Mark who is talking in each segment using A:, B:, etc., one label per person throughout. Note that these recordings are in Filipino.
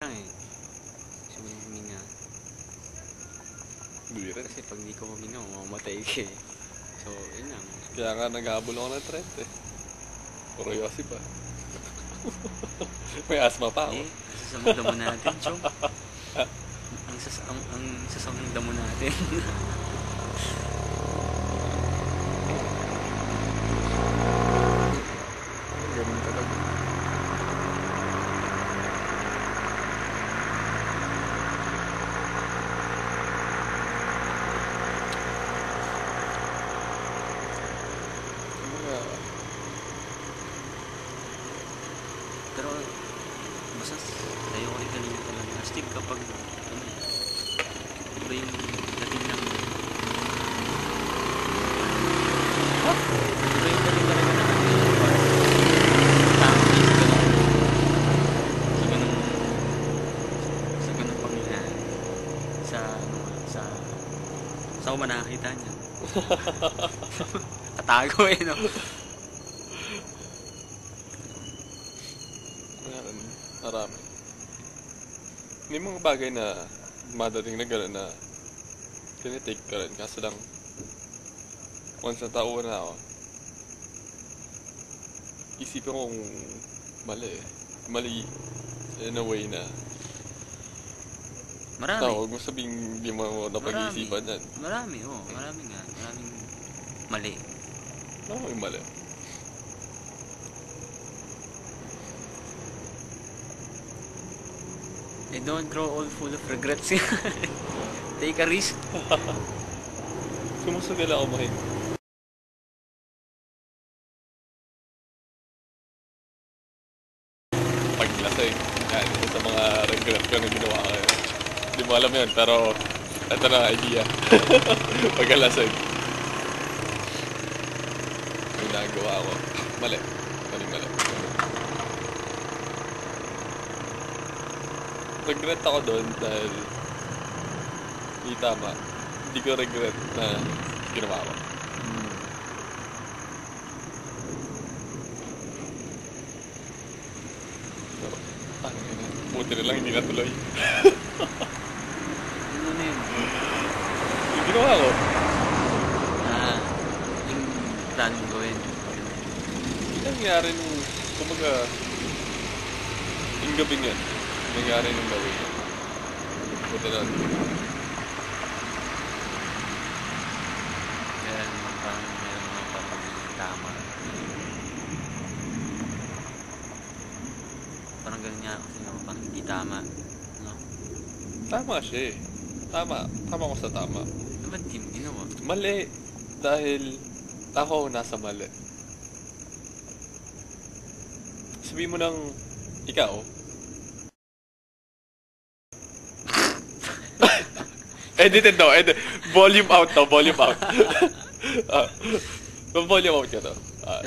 A: lang eh. Gusto mo huminga.
B: Bira.
A: Kasi pag di ka huminga, mamamatay ka eh. So, yun lang.
B: Kaya nga nag-aabol ako ng trend eh. Puro yosi pa. May asthma pa ako.
A: Hindi, sasamang damo natin, Chong. Ang sasamang damo natin.
B: Ganun talaga. Mga
A: Pero, basta tayo ko rin kanina talaga. Astig kapag, ano, iba yung dating ng... Iba yung dating talaga ng ano eh. Parang tama sa ganung pangyahan. Sa, ano nga, sa ako nakakita niya. Katago eh, no?
B: Meron. Marami. May mga bagay na madating na gano'n na tinitake ka rin. Kaso lang, once na tao na ako, isipin ko kung mali eh. Mali in a way na
A: Marami.
B: huwag mo sabing hindi mo napag-iisipan yan.
A: Marami, oo. Marami nga. Maraming mali.
B: Yung mali.
A: Don't grow old full of regrets. Take a risk.
B: Sumusugal ako mahin. Paglasing. Yan, isa sa mga regret ko na ginawa ko. Hindi mo alam yun, pero ito na idea. Pagkalasing. Yung nagawa ko. Mali. Mali. Regret ako doon dahil hindi tama. Hindi ko regret na ginawa ko. Pero, buti na lang hindi natuloy.
A: Ano na yun?
B: Yung ginawa ko,
A: Yung plano mo gawin.
B: hindi nangyari nung, kumbaga, yung gabing yan. Nangyari nung gawin. Buti na.
A: Kaya naman parang meron naman parang tama. Parang ganun nga kasi naman parang hindi tama. No?
B: Tama siya eh. Tama. Tama ko sa tama.
A: Ano ba di mo ginawa?
B: Mali. Dahil ako nasa mali. Sabihin mo ng ikaw. Edited daw. Volume out daw. Volume out. Volume out ka daw.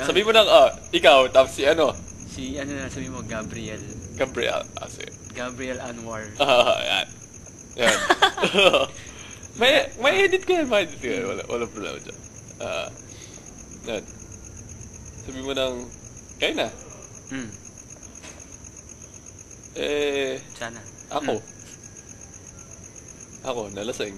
B: Sabihin mo ng ikaw. Tapos si ano.
A: Si ano na sabi mo, Gabriel.
B: Gabriel. Sige.
A: Gabriel Anwar.
B: Yan. Yan. may edit ko yan. Wala problema dyan. Yan. Sabihin mo ng kayo na.
A: Sana.
B: Ako, nalasing.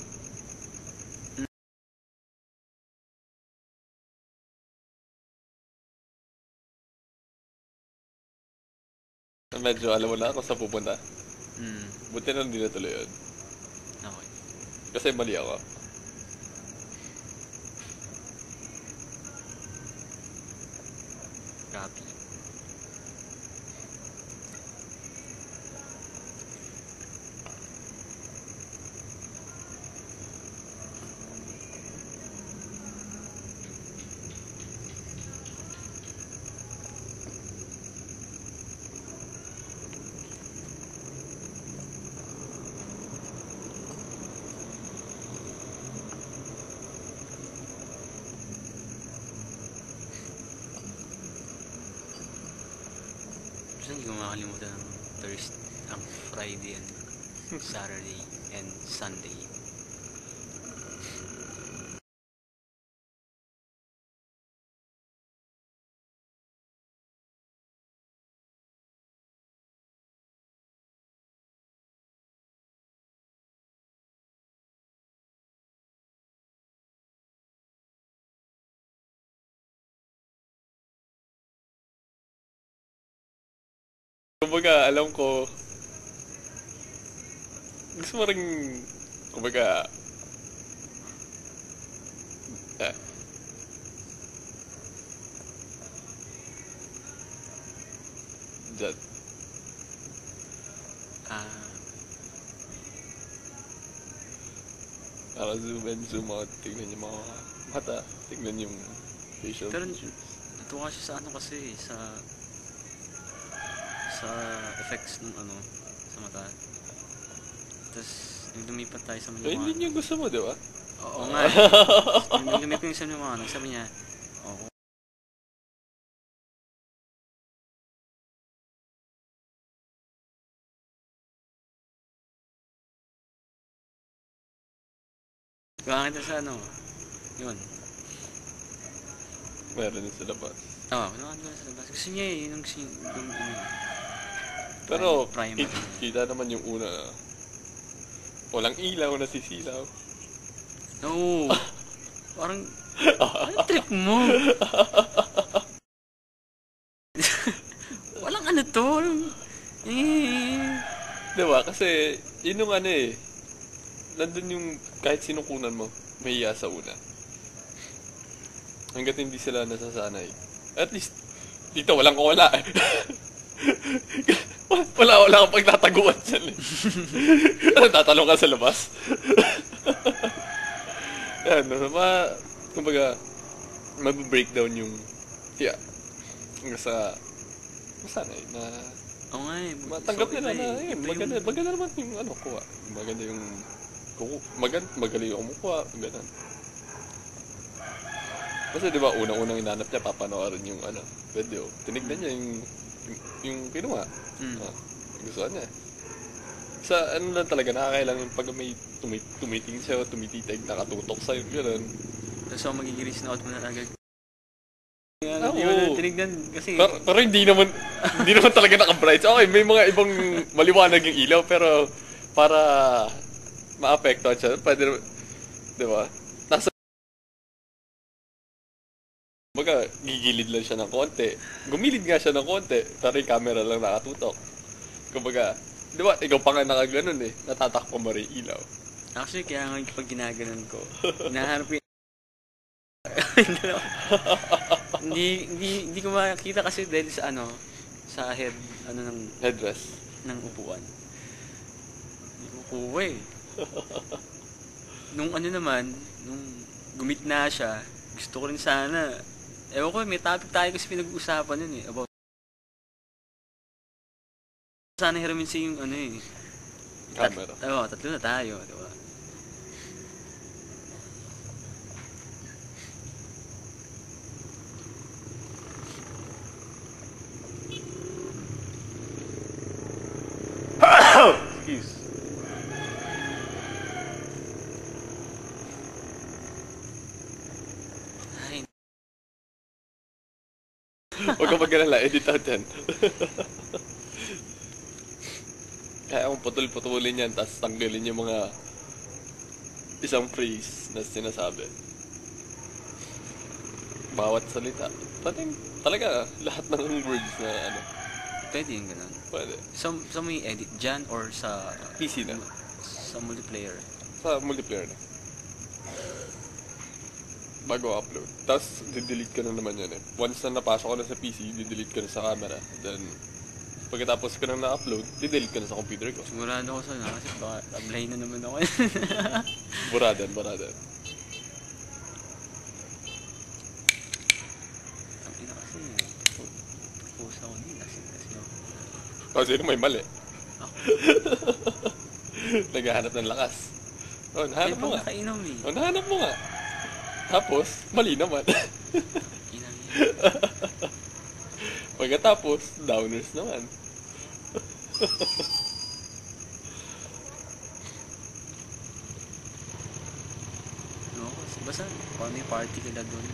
B: Medyo alam mo na kung saan pupunta. Buti na hindi natuloy yun.
A: Okay.
B: Kasi mali ako.
A: Copy. Basta hindi ko makakalimutan ang Friday and Saturday and Sunday.
B: Kumbaga, alam ko, gusto mo rin, kumbaga, eh, dyan.
A: Ah,
B: Para zoom in, zoom out, tignan yung mga mata, tignan yung facial
A: pero
B: features.
A: natuwa siya sa ano kasi, sa effects ng ano, sa mata. Tapos, nung lumipat tayo sa
B: Eh, hindi
A: Maliwanag.
B: niya gusto mo, di ba?
A: Oo nga eh. Nung lumipat yung sa Maliwanag, sabi niya, oo. Kaya kita sa ano, yun.
B: Meron din sa labas.
A: Oo, kinuha ko sa labas. Gusto niya eh, yung ano,
B: Pero,
A: primer.
B: kita naman yung una, walang ilaw, nasisilaw.
A: No! Parang, ano trip mo? Walang ano to.
B: Di ba? Kasi, yun yung ano eh, nandun yung kahit sinukunan mo, may iya sa una. Hanggat hindi sila nasasanay. At least, dito walang wala eh. wala kang pagtataguan dyan eh. Ano, tatalong ka sa labas? Yan, kumbaga, mag-breakdown yung, yeah, hanggang sa, masanay na,
A: Oo nga eh.
B: matanggap
A: So,
B: nila
A: iba
B: na,
A: eh. Iba
B: maganda,
A: yung-
B: maganda naman yung ano, kuha. Maganda yung, magaling yung kumukuha, ganun. Kasi di ba unang-unang inanap niya, papanoorin yung ano, video. Tinignan niya yung kinuha. Ah, gustuhan niya. Sa ano lang talaga, nakakailang yung pag may tumiting siya, tumititig, nakatutok sa'yo, gano'n.
A: Tapos ako magigiris na out mo na agad.
B: Ah,
A: Hindi mo na
B: oo.
A: tinignan kasi.
B: Pero hindi naman talaga naka-bright. Okay, may mga ibang maliwanag yung ilaw, pero para maapektuhan siya, pwede naman, di ba? Kumbaga, gigilid lang siya ng konti. Gumilid nga siya ng konti, pero yung camera lang nakatutok. Kumbaga, di ba, ikaw pa nga nakaganon eh. Natatakpo mo rin ilaw.
A: Actually, kaya nga pag ginaganon ko, hinahanap ko yung... hindi ko makakita kasi dahil sa ano, sa head, ano
B: Headrest.
A: ng upuan. Hindi ko kuha eh. Nung ano naman, nung gumitna siya, gusto ko rin sana, ewan ko, may topic tayo kasi pinag-uusapan yun eh, about sana hiramin siya yung ano eh.
B: Camera.
A: Tatlo na tayo, di ba?
B: Excuse.
A: Ay,
B: Huwag ka mag-alala, edit out yan. Kaya kung putol-putulin yan, tapos tanggalin yung mga isang phrase na sinasabi. Bawat salita. Talaga, lahat ng words na ano,
A: pwede yung ganun.
B: pwede.
A: Sa may edit dyan or sa
B: PC na.
A: sa multiplayer.
B: Sa multiplayer na. Bago upload. Tapos, didelete ka na naman yan eh. Once na napasok ko na sa PC, didelete ka na sa camera. Then, pagkatapos ka na na-upload, didelete ka na sa computer ko.
A: Sigurado ako sa kasi baka apply na naman ako.
B: Buradan.
A: Ang ina kasi, pusa ko din, lasing ako.
B: Kasi sino may mali.
A: Ako.
B: Naghahanap ng lakas. Oh, nahanap mo nga.
A: Nakainom eh.
B: Oh, nahanap mo nga. Tapos, mali naman.
A: Inang yan.
B: Pagkatapos, downers naman.
A: No, basta, kung may party ka na doon,